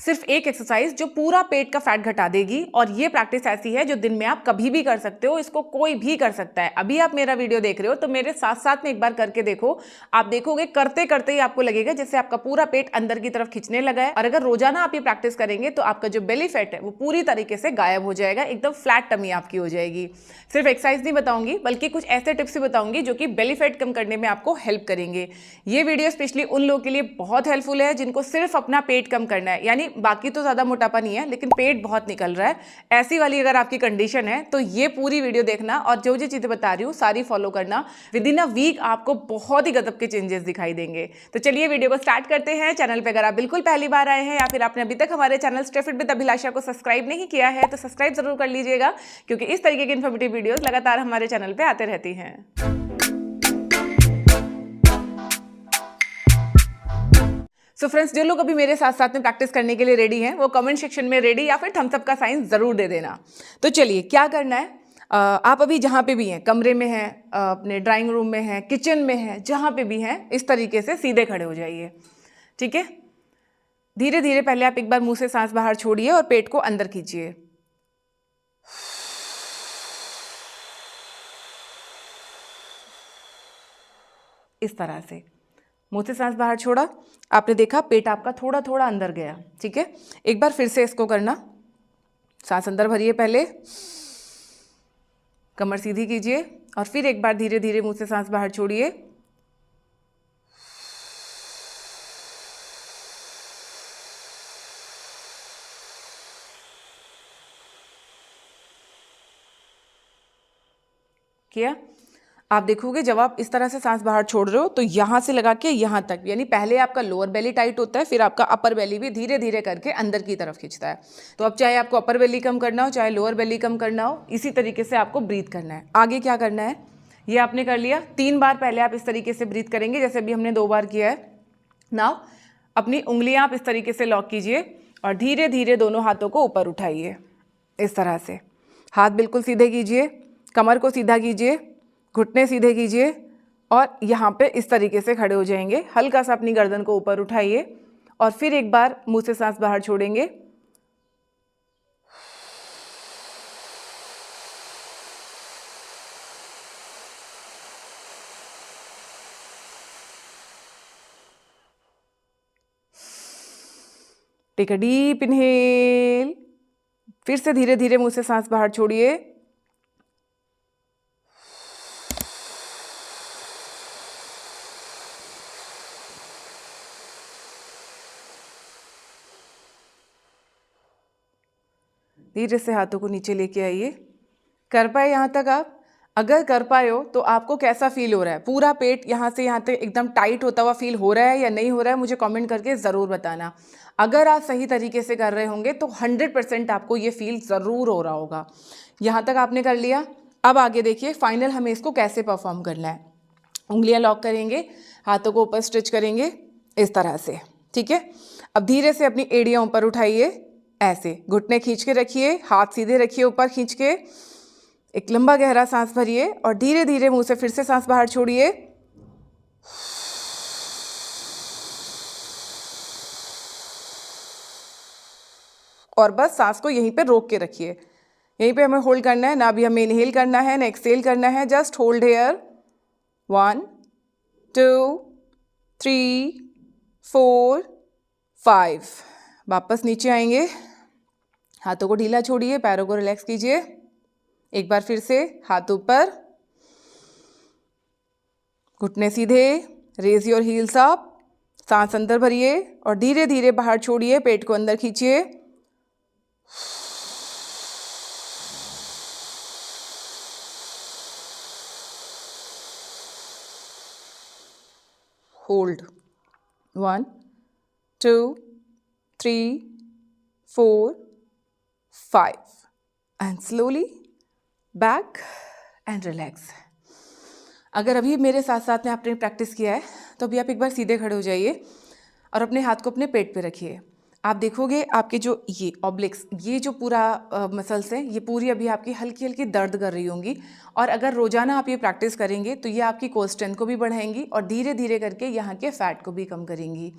सिर्फ एक एक्सरसाइज जो पूरा पेट का फैट घटा देगी। और ये प्रैक्टिस ऐसी है जो दिन में आप कभी भी कर सकते हो, इसको कोई भी कर सकता है। अभी आप मेरा वीडियो देख रहे हो तो मेरे साथ साथ में एक बार करके देखो, आप देखोगे करते करते ही आपको लगेगा जैसे आपका पूरा पेट अंदर की तरफ खींचने लगा है। और अगर रोजाना आप ये प्रैक्टिस करेंगे तो आपका जो बेली फैट है वो पूरी तरीके से गायब हो जाएगा, एकदम फ्लैट टमी आपकी हो जाएगी। सिर्फ एक्सरसाइज नहीं बताऊंगी बल्कि कुछ ऐसे टिप्स भी बताऊंगी जो कि बेली फैट कम करने में आपको हेल्प करेंगे। ये वीडियो स्पेशली उन लोगों के लिए बहुत हेल्पफुल है जिनको सिर्फ अपना पेट कम करना है, यानी बाकी तो ज्यादा मोटापा नहीं है लेकिन पेट बहुत निकल रहा है। ऐसी वाली अगर आपकी कंडीशन है तो ये पूरी वीडियो देखना और जो जो चीजें बता रही हूँ सारी फॉलो करना। विद इन अ वीक आपको बहुत ही गजब के चेंजेस दिखाई देंगे। तो चलिए वीडियो को स्टार्ट करते हैं। चैनल पे अगर आप बिल्कुल पहली बार आए हैं या फिर आपने अभी तक हमारे चैनल स्टे फिट विद अभिलाषा को सब्सक्राइब नहीं किया है तो सब्सक्राइब जरूर कर लीजिएगा, क्योंकि इस तरीके की इन्फॉर्मेटिव वीडियोस लगातार हमारे चैनल पे आते रहती हैं। सो फ्रेंड्स, जो लोग अभी मेरे साथ साथ में प्रैक्टिस करने के लिए रेडी हैं वो कमेंट सेक्शन में रेडी या फिर थम्स अप का साइन जरूर दे देना। तो चलिए क्या करना है, आप अभी जहाँ पे भी हैं, कमरे में हैं, अपने ड्राइंग रूम में हैं, किचन में हैं, जहाँ पे भी हैं, इस तरीके से सीधे खड़े हो जाइए। ठीक है, धीरे धीरे पहले आप एक बार मुंह से सांस बाहर छोड़िए और पेट को अंदर खींचिए। इस तरह से मुंह से सांस बाहर छोड़ा, आपने देखा पेट आपका थोड़ा थोड़ा अंदर गया। ठीक है, एक बार फिर से इसको करना। सांस अंदर भरिए, पहले कमर सीधी कीजिए और फिर एक बार धीरे धीरे मुंह से सांस बाहर छोड़िए। किया? आप देखोगे जब आप इस तरह से सांस बाहर छोड़ रहे हो तो यहां से लगा के यहां तक, यानी पहले आपका लोअर बेली टाइट होता है, फिर आपका अपर बेली भी धीरे धीरे करके अंदर की तरफ खींचता है। तो अब चाहे आपको अपर बेली कम करना हो चाहे लोअर बेली कम करना हो, इसी तरीके से आपको ब्रीथ करना है। आगे क्या करना है ये आपने कर लिया। 3 बार पहले आप इस तरीके से ब्रीथ करेंगे जैसे अभी हमने 2 बार किया है। नाउ अपनी उंगलियां आप इस तरीके से लॉक कीजिए और धीरे धीरे दोनों हाथों को ऊपर उठाइए। इस तरह से हाथ बिल्कुल सीधे कीजिए, कमर को सीधा कीजिए, घुटने सीधे कीजिए और यहाँ पे इस तरीके से खड़े हो जाएंगे। हल्का सा अपनी गर्दन को ऊपर उठाइए और फिर एक बार मुंह से सांस बाहर छोड़ेंगे। टेक अ डीप इनहेल, फिर से धीरे धीरे मुंह से सांस बाहर छोड़िए। धीरे से हाथों को नीचे लेके आइए। कर पाए यहाँ तक आप? अगर कर पाए हो तो आपको कैसा फील हो रहा है? पूरा पेट यहाँ से यहाँ तक एकदम टाइट होता हुआ फील हो रहा है या नहीं हो रहा है? मुझे कमेंट करके ज़रूर बताना। अगर आप सही तरीके से कर रहे होंगे तो 100% आपको ये फील ज़रूर हो रहा होगा। यहाँ तक आपने कर लिया। अब आगे देखिए फाइनल हमें इसको कैसे परफॉर्म करना है। उंगलियाँ लॉक करेंगे, हाथों को ऊपर स्ट्रेच करेंगे इस तरह से। ठीक है, अब धीरे से अपनी एड़ियाँ ऊपर उठाइए, ऐसे घुटने खींच के रखिए, हाथ सीधे रखिए ऊपर खींच के। एक लंबा गहरा सांस भरिए और धीरे धीरे मुंह से फिर से सांस बाहर छोड़िए। और बस सांस को यहीं पे रोक के रखिए। यहीं पे हमें होल्ड करना है, ना अभी हमें इनहेल करना है ना एक्सहेल करना है। Just hold here. 1 2 3 4 5। वापस नीचे आएंगे, हाथों को ढीला छोड़िए, पैरों को रिलैक्स कीजिए। एक बार फिर से हाथ ऊपर, घुटने सीधे, रेज योर हील्स अप, सांस अंदर भरिए और धीरे धीरे बाहर छोड़िए, पेट को अंदर खींचिए। Hold 1 2 3 4 5 and slowly back and relax. अगर अभी मेरे साथ साथ में आपने प्रैक्टिस किया है तो अभी आप एक बार सीधे खड़े हो जाइए और अपने हाथ को अपने पेट पे रखिए। आप देखोगे आपके जो ये ऑब्लिक्स, ये जो पूरा मसल्स हैं, ये पूरी अभी आपकी हल्की हल्की दर्द कर रही होंगी। और अगर रोजाना आप ये प्रैक्टिस करेंगे तो ये आपकी कोर स्ट्रेंथ को भी बढ़ाएंगी और धीरे धीरे करके यहाँ के फैट को भी कम करेंगी।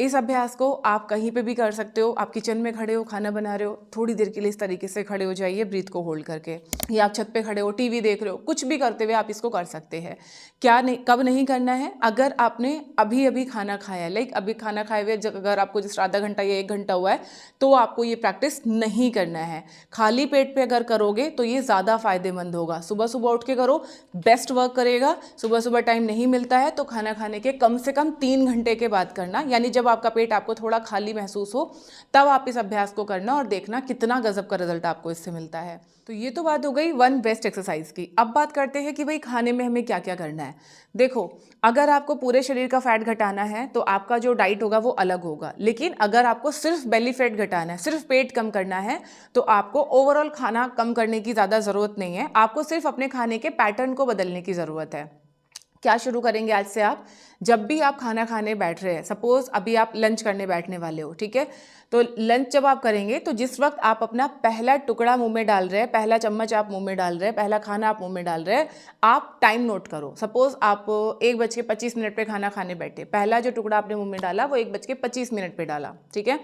इस अभ्यास को आप कहीं पे भी कर सकते हो। आप किचन में खड़े हो, खाना बना रहे हो, थोड़ी देर के लिए इस तरीके से खड़े हो जाइए ब्रीथ को होल्ड करके, या आप छत पे खड़े हो, टीवी देख रहे हो, कुछ भी करते हुए आप इसको कर सकते हैं। क्या नहीं, कब नहीं करना है? अगर आपने अभी अभी खाना खाया, लाइक अभी खाना खाए हुए अगर आपको जैसे आधा घंटा या 1 घंटा हुआ है, तो आपको ये प्रैक्टिस नहीं करना है। खाली पेट पे अगर करोगे तो ये ज़्यादा फायदेमंद होगा। सुबह सुबह उठ के करो, बेस्ट वर्क करेगा। सुबह सुबह टाइम नहीं मिलता है तो खाना खाने के कम से कम 3 घंटे के बाद करना, यानी जब आपका पेट आपको थोड़ा खाली महसूस हो तब आप इस अभ्यास को करना और देखना कितना गजब का रिजल्ट आपको इससे मिलता है। तो ये तो बात हो गई 1 बेस्ट एक्सरसाइज की। अब बात करते हैं कि भाई खाने में हमें क्या क्या करना है। देखो, अगर आपको पूरे शरीर का फैट घटाना है तो आपका जो डाइट होगा वो अलग होगा, लेकिन अगर आपको सिर्फ बेली फैट घटाना है, सिर्फ पेट कम करना है, तो आपको ओवरऑल खाना कम करने की ज़्यादा ज़रूरत नहीं है। आपको सिर्फ अपने खाने के पैटर्न को बदलने की ज़रूरत है। क्या शुरू करेंगे आज से? आप जब भी आप खाना खाने बैठ रहे हैं, सपोज अभी आप लंच करने बैठने वाले हो, ठीक है, तो लंच जब आप करेंगे तो जिस वक्त आप अपना पहला टुकड़ा मुंह में डाल रहे हैं, पहला चम्मच आप मुंह में डाल रहे हैं, पहला खाना आप मुंह में डाल रहे हैं, आप टाइम नोट करो। सपोज आप 1:25 पे खाना खाने बैठे, पहला जो टुकड़ा आपने मुंह में डाला वो 1:25 पे डाला, ठीक है।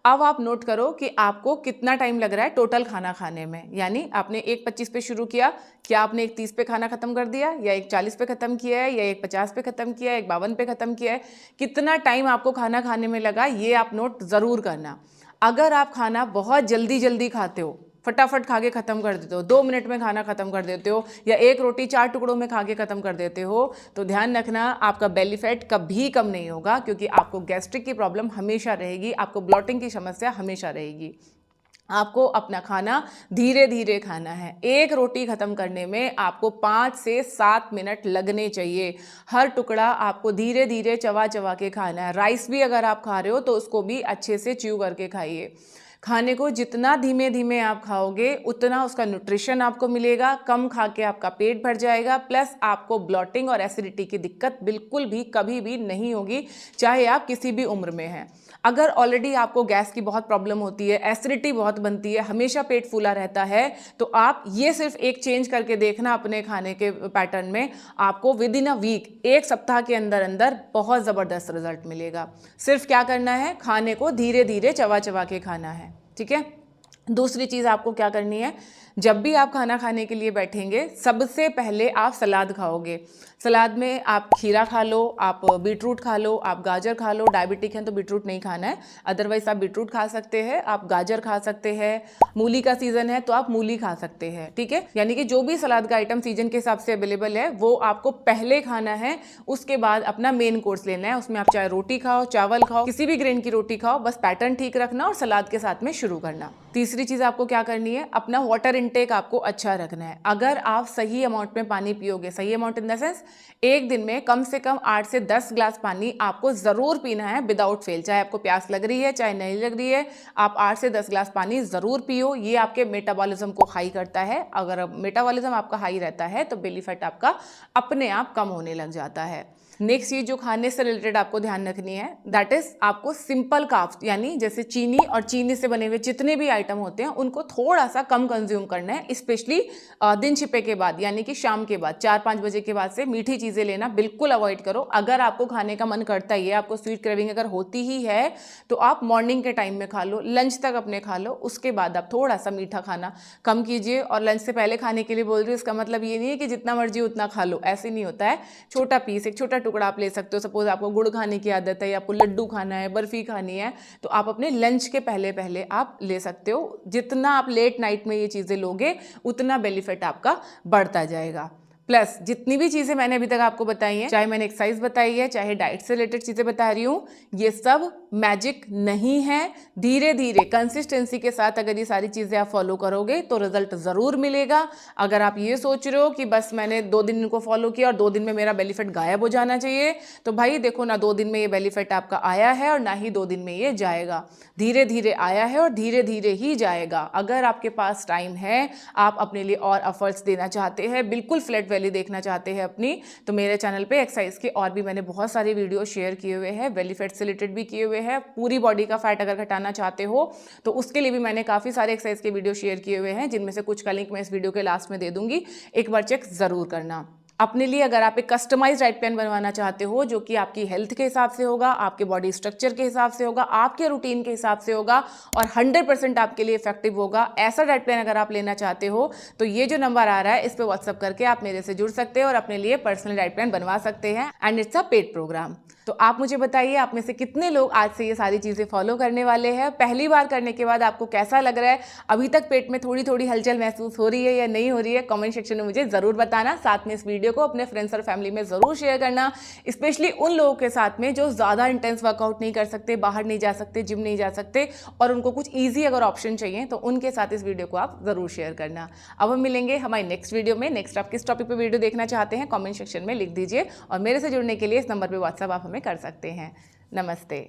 अब आप नोट करो कि आपको कितना टाइम लग रहा है टोटल खाना खाने में। यानी आपने 1:25 पे शुरू किया, क्या आपने 1:30 पे खाना खत्म कर दिया, या 1:40 पे खत्म किया है, या 1:50 पे खत्म किया है, 1:52 पे खत्म किया है? कितना टाइम आपको खाना खाने में लगा, ये आप नोट ज़रूर करना। अगर आप खाना बहुत जल्दी जल्दी खाते हो, फटाफट खा के खत्म कर देते हो, 2 मिनट में खाना खत्म कर देते हो, या 1 रोटी 4 टुकड़ों में खा के खत्म कर देते हो, तो ध्यान रखना आपका बेली फैट कभी कम नहीं होगा, क्योंकि आपको गैस्ट्रिक की प्रॉब्लम हमेशा रहेगी, आपको ब्लॉटिंग की समस्या हमेशा रहेगी। आपको अपना खाना धीरे धीरे खाना है। 1 रोटी खत्म करने में आपको 5 से 7 मिनट लगने चाहिए। हर टुकड़ा आपको धीरे धीरे चबा चबा के खाना है। राइस भी अगर आप खा रहे हो तो उसको भी अच्छे से च्यू करके खाइए। खाने को जितना धीमे धीमे आप खाओगे उतना उसका न्यूट्रिशन आपको मिलेगा। कम खा के आपका पेट भर जाएगा, प्लस आपको ब्लॉटिंग और एसिडिटी की दिक्कत बिल्कुल भी कभी भी नहीं होगी, चाहे आप किसी भी उम्र में हैं। अगर ऑलरेडी आपको गैस की बहुत प्रॉब्लम होती है, एसिडिटी बहुत बनती है, हमेशा पेट फूला रहता है, तो आप ये सिर्फ एक चेंज करके देखना अपने खाने के पैटर्न में, आपको विद इन अ वीक, 1 सप्ताह के अंदर अंदर बहुत ज़बरदस्त रिजल्ट मिलेगा। सिर्फ क्या करना है, खाने को धीरे धीरे चबा चबा के खाना है, ठीक है। दूसरी चीज़ आपको क्या करनी है, जब भी आप खाना खाने के लिए बैठेंगे सबसे पहले आप सलाद खाओगे। सलाद में आप खीरा खा लो, आप बीटरूट खा लो, आप गाजर खा लो। डायबिटिक हैं तो बीटरूट नहीं खाना है, अदरवाइज आप बीटरूट खा सकते हैं, आप गाजर खा सकते हैं। मूली का सीजन है तो आप मूली खा सकते हैं, ठीक है। यानी कि जो भी सलाद का आइटम सीजन के हिसाब से अवेलेबल है वो आपको पहले खाना है, उसके बाद अपना मेन कोर्स लेना है। उसमें आप चाहे रोटी खाओ, चावल खाओ, किसी भी ग्रेन की रोटी खाओ, बस पैटर्न ठीक रखना और सलाद के साथ में शुरू करना। तीसरी चीज़ आपको क्या करनी है, अपना वाटर इनटेक आपको अच्छा रखना है। अगर आप सही अमाउंट में पानी पियोगे, सही अमाउंट इन द सेंस एक दिन में कम से कम 8 से 10 ग्लास पानी आपको ज़रूर पीना है विदाउट फेल। चाहे आपको प्यास लग रही है चाहे नहीं लग रही है, आप 8 से 10 ग्लास पानी ज़रूर पियो। ये आपके मेटाबॉलिज्म को हाई करता है। अगर मेटाबॉलिज्म आपका हाई रहता है तो बेली फैट आपका अपने आप कम होने लग जाता है। नेक्स्ट चीज जो खाने से रिलेटेड आपको ध्यान रखनी है, दैट इज आपको सिंपल कार्ब्स, यानी जैसे चीनी और चीनी से बने हुए जितने भी आइटम होते हैं उनको थोड़ा सा कम कंज्यूम करना है, स्पेशली दिन छिपे के बाद, यानी कि शाम के बाद 4-5 बजे के बाद से मीठी चीजें लेना बिल्कुल अवॉइड करो। अगर आपको खाने का मन करता ही है, आपको स्वीट क्रेविंग अगर होती ही है, तो आप मॉर्निंग के टाइम में खा लो, लंच तक अपने खा लो, उसके बाद आप थोड़ा सा मीठा खाना कम कीजिए। और लंच से पहले खाने के लिए बोल रही हूँ, इसका मतलब ये नहीं है कि जितना मर्जी उतना खा लो, ऐसे नहीं होता है। छोटा पीस, एक छोटा टुकड़ा आप ले सकते हो। सपोज आपको गुड़ खाने की आदत है, या आपको लड्डू खाना है, बर्फी खानी है, तो आप अपने लंच के पहले पहले आप ले सकते हो। जितना आप लेट नाइट में ये चीज़ें लोगे उतना बेली फैट आपका बढ़ता जाएगा। प्लस जितनी भी चीज़ें मैंने अभी तक आपको बताई हैं, चाहे मैंने एक्सरसाइज बताई है, चाहे डाइट से रिलेटेड चीज़ें बता रही हूँ, ये सब मैजिक नहीं है। धीरे धीरे कंसिस्टेंसी के साथ अगर ये सारी चीज़ें आप फॉलो करोगे तो रिजल्ट ज़रूर मिलेगा। अगर आप ये सोच रहे हो कि बस मैंने 2 दिन इनको फॉलो किया और 2 दिन में मेरा बेली फैट गायब हो जाना चाहिए, तो भाई देखो ना, 2 दिन में ये बेली फैट आपका आया है और ना ही 2 दिन में ये जाएगा। धीरे धीरे आया है और धीरे धीरे ही जाएगा। अगर आपके पास टाइम है, आप अपने लिए और एफर्ट्स देना चाहते हैं, बिल्कुल फ्लैट वैली देखना चाहते हैं अपनी, तो मेरे चैनल पे एक्सरसाइज के और भी मैंने बहुत सारे वीडियो शेयर किए हुए हैं, बेली फैट से रिलेटेड भी किए हुए हैं। पूरी बॉडी का फैट अगर घटाना चाहते हो तो उसके लिए भी मैंने काफ़ी सारे एक्सरसाइज के वीडियो शेयर किए हुए हैं, जिनमें से कुछ का लिंक मैं इस वीडियो के लास्ट में दे दूंगी, एक बार चेक ज़रूर करना। अपने लिए अगर आप एक कस्टमाइज डाइट प्लान बनवाना चाहते हो जो कि आपकी हेल्थ के हिसाब से होगा, आपके बॉडी स्ट्रक्चर के हिसाब से होगा, आपके रूटीन के हिसाब से होगा और 100% आपके लिए इफेक्टिव होगा, ऐसा डाइट प्लान अगर आप लेना चाहते हो तो ये जो नंबर आ रहा है इस पर व्हाट्सअप करके आप मेरे से जुड़ सकते हैं और अपने लिए पर्सनल डाइट प्लान बनवा सकते हैं। And it's a paid program. तो आप मुझे बताइए आप में से कितने लोग आज से ये सारी चीज़ें फॉलो करने वाले हैं। पहली बार करने के बाद आपको कैसा लग रहा है, अभी तक पेट में थोड़ी थोड़ी हलचल महसूस हो रही है या नहीं हो रही है, कमेंट सेक्शन में मुझे ज़रूर बताना। साथ में इस वीडियो को अपने फ्रेंड्स और फैमिली में ज़रूर शेयर करना, स्पेशली उन लोगों के साथ में जो ज़्यादा इंटेंस वर्कआउट नहीं कर सकते, बाहर नहीं जा सकते, जिम नहीं जा सकते और उनको कुछ ईजी अगर ऑप्शन चाहिए तो उनके साथ इस वीडियो को आप ज़रूर शेयर करना। अब हम मिलेंगे हमारी नेक्स्ट वीडियो में। नेक्स्ट आप किस टॉपिक पर वीडियो देखना चाहते हैं कॉमेंट सेक्शन में लिख दीजिए और मेरे से जुड़ने के लिए इस नंबर पर व्हाट्सअप आप हमें कर सकते हैं। नमस्ते।